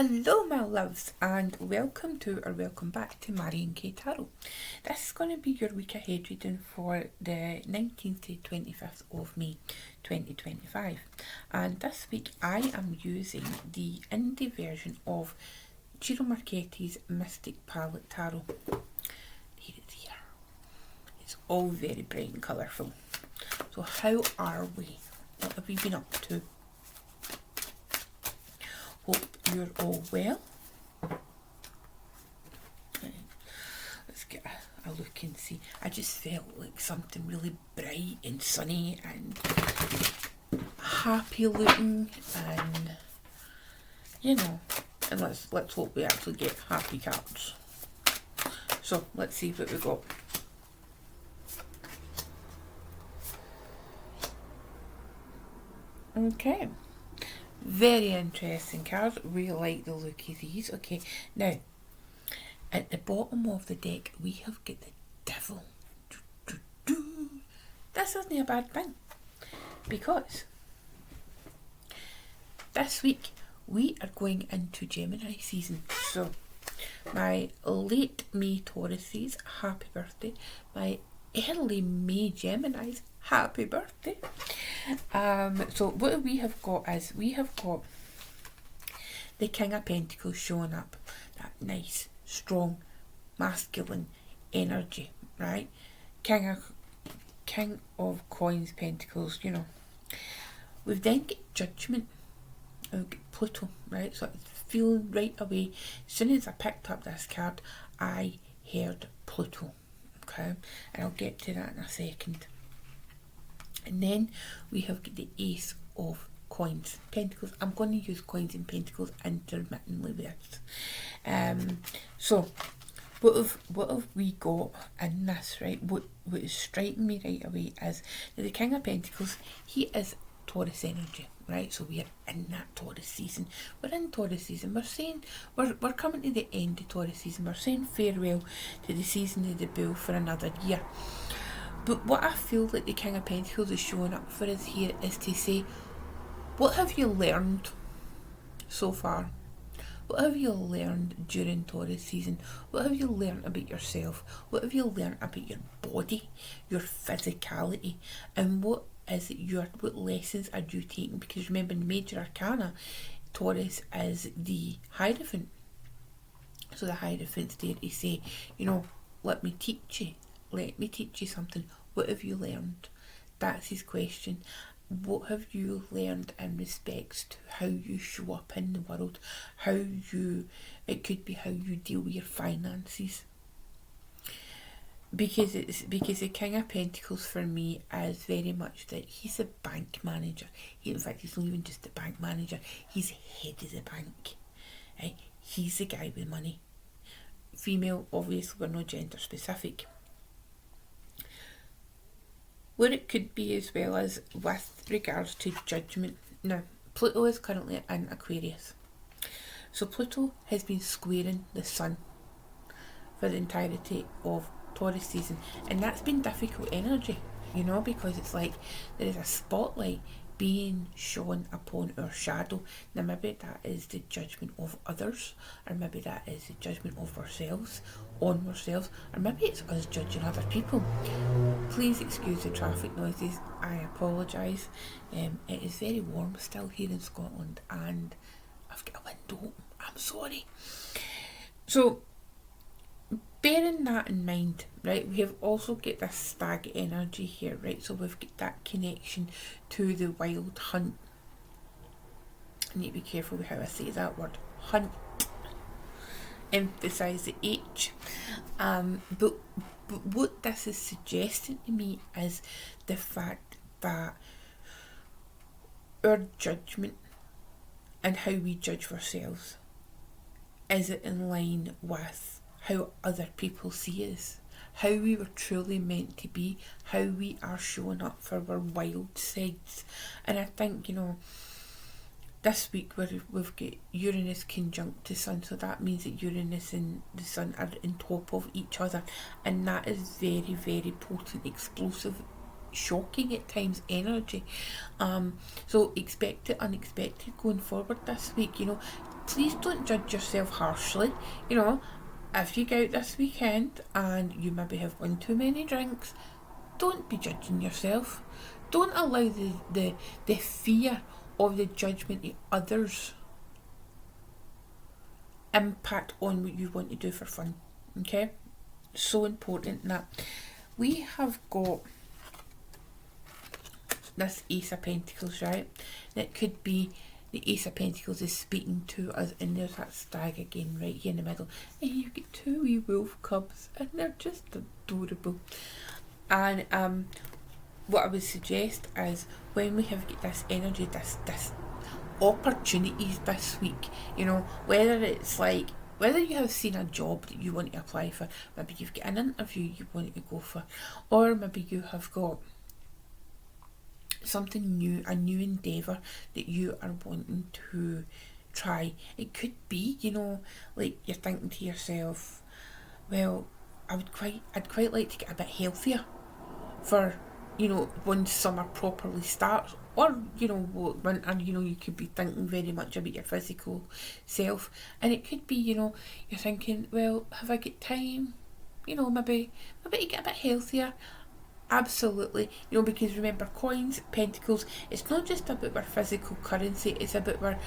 Hello my loves and welcome back to Marion K Tarot. This is going to be your week ahead reading for the 19th to 25th of May 2025, and this week I am using the indie version of Ciro Marchetti's Mystic Palette Tarot. Here it is here. It's all very bright and colourful. So how are we? What have we been up to? Hope you're all well. Let's get a look and see. I just felt like something really bright and sunny and happy looking, and and let's hope we actually get happy cards. So let's see what we got. Okay. Very interesting cards. Really like the look of these. Okay, now at the bottom of the deck we have got the Devil. This isn't a bad thing, because this week we are going into Gemini season. So my late May Tauruses, happy birthday. My early May Geminis, happy birthday. So what we have got is we have got the King of Pentacles showing up, that nice, strong, masculine energy, right? King of Coins, Pentacles, We've then got Judgment, we've got Pluto, right? So it's feeling right away, as soon as I picked up this card, I heard Pluto, okay? And I'll get to that in a second. And then we have got the Ace of Coins, Pentacles. I'm going to use Coins and Pentacles intermittently with this. So what have we got in this, right? What is striking me right away is that the King of Pentacles, he is Taurus energy, right? So we are in that Taurus season. We're in Taurus season. We're saying we're coming to the end of Taurus season. We're saying farewell to the season of the Bull for another year. But what I feel like the King of Pentacles is showing up for us here is to say, what have you learned so far? What have you learned during Taurus season? What have you learned about yourself? What have you learned about your body, your physicality, and what lessons are you taking? Because remember, in Major Arcana, Taurus is the Hierophant. So the Hierophant's there to say, let me teach you. Let me teach you something. What have you learned? That's his question. What have you learned in respects to how you show up in the world? It could be how you deal with your finances. Because the King of Pentacles for me is very much that he's a bank manager. In fact, he's not even just a bank manager. He's head of the bank. Right? He's the guy with money. Female, obviously, we're not gender specific. What it could be as well as with regards to Judgment. Now, Pluto is currently in Aquarius. So Pluto has been squaring the Sun for the entirety of Taurus season. And that's been difficult energy, because it's like there is a spotlight being shone upon our shadow. Now maybe that is the judgment of others, or maybe that is the judgment of ourselves, on ourselves, or maybe it's us judging other people. Please excuse the traffic noises, I apologise. It is very warm still here in Scotland, and I've got a window open. I'm sorry. So bearing that in mind, right, we have also got this stag energy here, right? So we've got that connection to the wild hunt. I need to be careful with how I say that word, hunt. Emphasise the H. But what this is suggesting to me is the fact that our judgment and how we judge ourselves, is it in line with how other people see us, how we were truly meant to be, how we are showing up for our wild sides. And I think, this week we've got Uranus conjunct the Sun, so that means that Uranus and the Sun are on top of each other, and that is very, very potent, explosive, shocking at times energy. So expect the unexpected going forward this week. please don't judge yourself harshly. You know, if you go out this weekend and you maybe have one too many drinks, don't be judging yourself. Don't allow the fear of the judgment of others impact on what you want to do for fun. Okay? So important that we have got this Ace of Pentacles, right? It could be the Ace of Pentacles is speaking to us, and there's that stag again right here in the middle, and you get two wee wolf cubs, and they're just adorable. And what I would suggest is when we have get this energy, this opportunities this week, you know, whether it's like whether you have seen a job that you want to apply for, maybe you've got an interview you want to go for, or maybe you have got something new, a new endeavour that you are wanting to try. It could be, you know, like you're thinking to yourself, well, I'd quite like to get a bit healthier for, you know, when summer properly starts, or, you know, winter, you know, you could be thinking very much about your physical self, and it could be, you know, you're thinking, well, have I got time, you know, maybe to get a bit healthier. Absolutely, you know, because remember, coins, pentacles, it's not just about our physical currency, it's about our,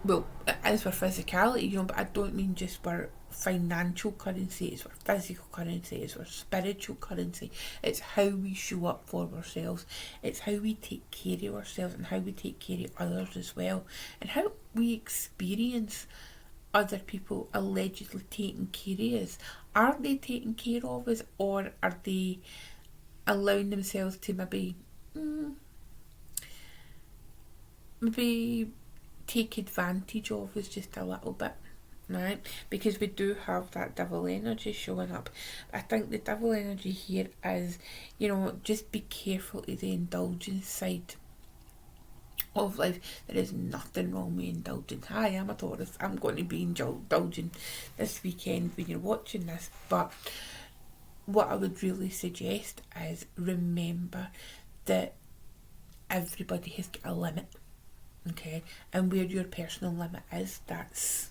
well, it is our physicality, you know, but I don't mean just our financial currency, it's our physical currency, it's our spiritual currency, it's how we show up for ourselves, it's how we take care of ourselves and how we take care of others as well, and how we experience other people allegedly taking care of us. Are they taking care of us, or are they allowing themselves to maybe take advantage of us just a little bit, right? Because we do have that devil energy showing up. I think the devil energy here is, you know, just be careful of the indulgence side of life. There is nothing wrong with indulging. Hi, I'm a Taurus, I'm going to be indulging this weekend when you're watching this, but what I would really suggest is remember that everybody has got a limit, okay? And where your personal limit is, that's,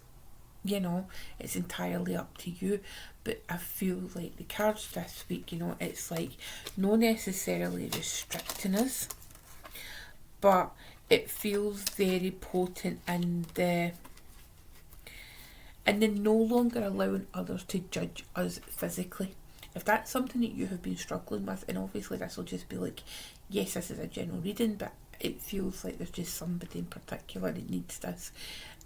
you know, it's entirely up to you. But I feel like the cards this week, you know, it's like not necessarily restricting us, but it feels very potent in the no longer allowing others to judge us physically. If that's something that you have been struggling with, and obviously this will just be like, yes, this is a general reading, but it feels like there's just somebody in particular that needs this.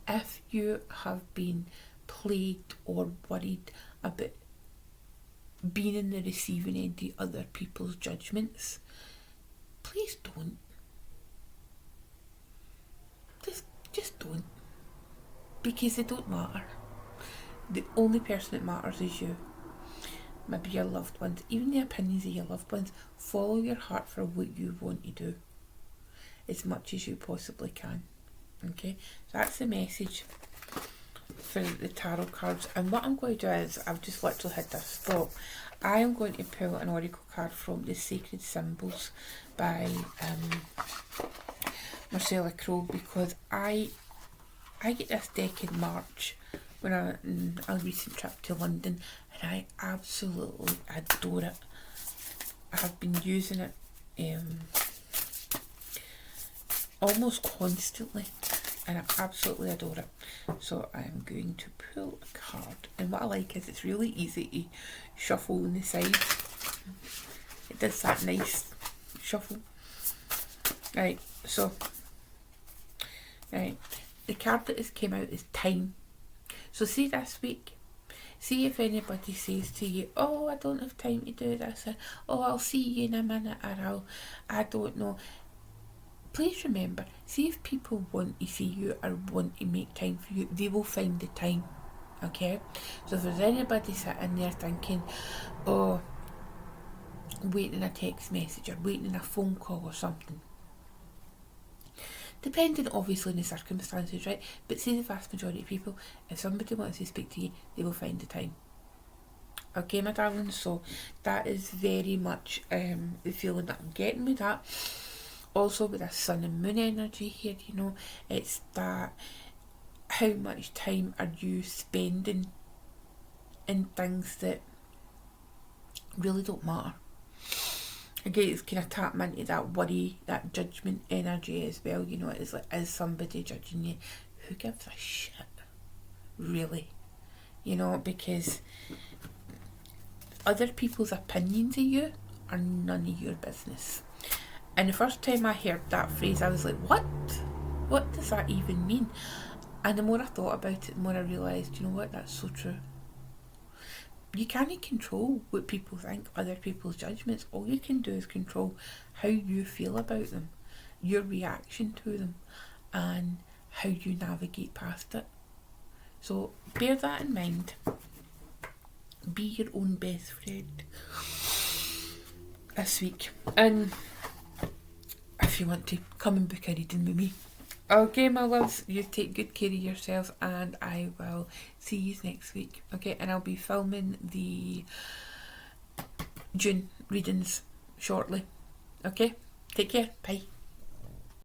If you have been plagued or worried about being in the receiving end of other people's judgments, please don't. Just don't. Because they don't matter. The only person that matters is you. Maybe your loved ones, even the opinions of your loved ones. Follow your heart for what you want to do as much as you possibly can. Okay, so that's the message for the tarot cards. And what I'm going to do is, I've just literally had this thought, I am going to pull an oracle card from the Sacred Symbols by Marcella Kroll, because I get this deck in March when I on a recent trip to London, and I absolutely adore it. I have been using it almost constantly, and I absolutely adore it. So I'm going to pull a card, and what I like is it's really easy to shuffle on the sides. It does that nice shuffle. Right, so the card that has came out is time. So see this week, see if anybody says to you, oh, I don't have time to do this, or oh, I'll see you in a minute, or I don't know. Please remember, see if people want to see you or want to make time for you, they will find the time, okay? So if there's anybody sitting there thinking, oh, waiting a text message or waiting a phone call or something, depending obviously on the circumstances, right? But say the vast majority of people, if somebody wants to speak to you, they will find the time. Okay, my darling, so that is very much the feeling that I'm getting with that. Also with the sun and moon energy here, you know, it's that how much time are you spending in things that really don't matter. Again, it's kind of tapping into that worry, that judgment energy as well. You know, it's like, is somebody judging you? Who gives a shit? Really? You know, because other people's opinions of you are none of your business. And the first time I heard that phrase, I was like, what? What does that even mean? And the more I thought about it, the more I realised, you know what, that's so true. You can't control what people think, other people's judgments. All you can do is control how you feel about them, your reaction to them, and how you navigate past it. So bear that in mind. Be your own best friend this week. And if you want to, come and book a reading with me. Okay, my loves, you take good care of yourselves, and I will see you next week. Okay, and I'll be filming the June readings shortly. Okay, take care. Bye.